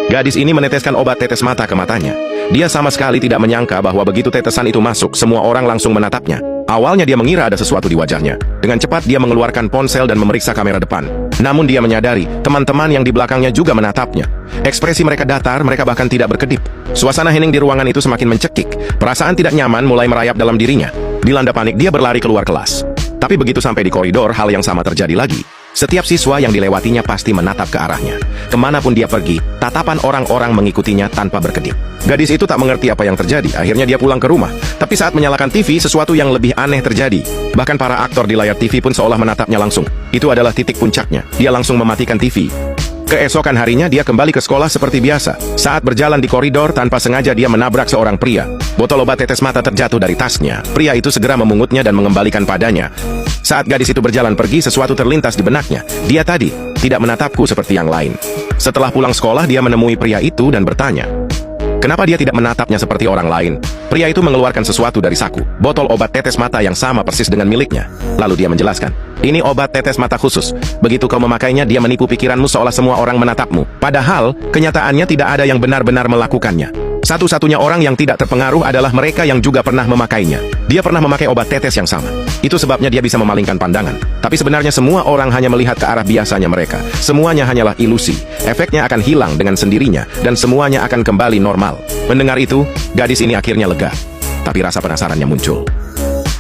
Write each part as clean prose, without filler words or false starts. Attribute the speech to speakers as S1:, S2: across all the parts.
S1: Gadis ini meneteskan obat tetes mata ke matanya. Dia sama sekali tidak menyangka bahwa begitu tetesan itu masuk, semua orang langsung menatapnya. Awalnya dia mengira ada sesuatu di wajahnya. Dengan cepat dia mengeluarkan ponsel dan memeriksa kamera depan. Namun dia menyadari, teman-teman yang di belakangnya juga menatapnya. Ekspresi mereka datar, mereka bahkan tidak berkedip. Suasana hening di ruangan itu semakin mencekik. Perasaan tidak nyaman mulai merayap dalam dirinya. Dilanda panik, dia berlari keluar kelas. Tapi begitu sampai di koridor, hal yang sama terjadi lagi. Setiap siswa yang dilewatinya pasti menatap ke arahnya. Kemanapun dia pergi, tatapan orang-orang mengikutinya tanpa berkedip. Gadis itu tak mengerti apa yang terjadi. Akhirnya dia pulang ke rumah. Tapi saat menyalakan TV, sesuatu yang lebih aneh terjadi. Bahkan para aktor di layar TV pun seolah menatapnya langsung. Itu adalah titik puncaknya. Dia langsung mematikan TV. Keesokan harinya dia kembali ke sekolah seperti biasa. Saat berjalan di koridor, tanpa sengaja dia menabrak seorang pria. Botol obat tetes mata terjatuh dari tasnya. Pria itu segera memungutnya dan mengembalikan padanya. Saat gadis itu berjalan pergi, sesuatu terlintas di benaknya. Dia tadi tidak menatapku seperti yang lain. Setelah pulang sekolah, dia menemui pria itu dan bertanya, kenapa dia tidak menatapnya seperti orang lain? Pria itu mengeluarkan sesuatu dari saku, botol obat tetes mata yang sama persis dengan miliknya. Lalu dia menjelaskan, ini obat tetes mata khusus. Begitu kau memakainya, dia menipu pikiranmu seolah semua orang menatapmu. Padahal, kenyataannya tidak ada yang benar-benar melakukannya. Satu-satunya orang yang tidak terpengaruh adalah mereka yang juga pernah memakainya. Dia pernah memakai obat tetes yang sama. Itu sebabnya dia bisa memalingkan pandangan. Tapi sebenarnya semua orang hanya melihat ke arah biasanya mereka. Semuanya hanyalah ilusi. Efeknya akan hilang dengan sendirinya, dan semuanya akan kembali normal. Mendengar itu, gadis ini akhirnya lega. Tapi rasa penasarannya muncul.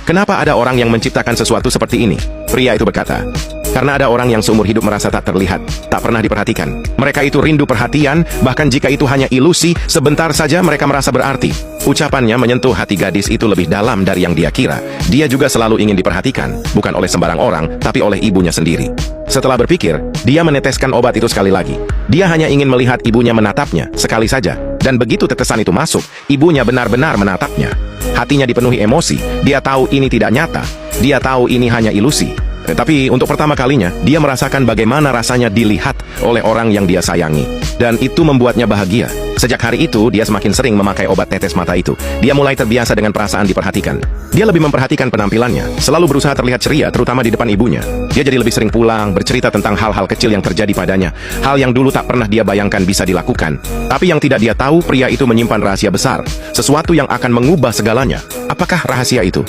S1: Kenapa ada orang yang menciptakan sesuatu seperti ini? Pria itu berkata, karena ada orang yang seumur hidup merasa tak terlihat, tak pernah diperhatikan. Mereka itu rindu perhatian, bahkan jika itu hanya ilusi, sebentar saja mereka merasa berarti. Ucapannya menyentuh hati gadis itu lebih dalam dari yang dia kira. Dia juga selalu ingin diperhatikan, bukan oleh sembarang orang, tapi oleh ibunya sendiri. Setelah berpikir, dia meneteskan obat itu sekali lagi. Dia hanya ingin melihat ibunya menatapnya, sekali saja. Dan begitu tetesan itu masuk, ibunya benar-benar menatapnya. Hatinya dipenuhi emosi. Dia tahu ini tidak nyata. Dia tahu ini hanya ilusi. Tapi untuk pertama kalinya, dia merasakan bagaimana rasanya dilihat oleh orang yang dia sayangi. Dan itu membuatnya bahagia. Sejak hari itu, dia semakin sering memakai obat tetes mata itu. Dia mulai terbiasa dengan perasaan diperhatikan. Dia lebih memperhatikan penampilannya, selalu berusaha terlihat ceria, terutama di depan ibunya. Dia jadi lebih sering pulang, bercerita tentang hal-hal kecil yang terjadi padanya. Hal yang dulu tak pernah dia bayangkan bisa dilakukan. Tapi yang tidak dia tahu, pria itu menyimpan rahasia besar. Sesuatu yang akan mengubah segalanya. Apakah rahasia itu?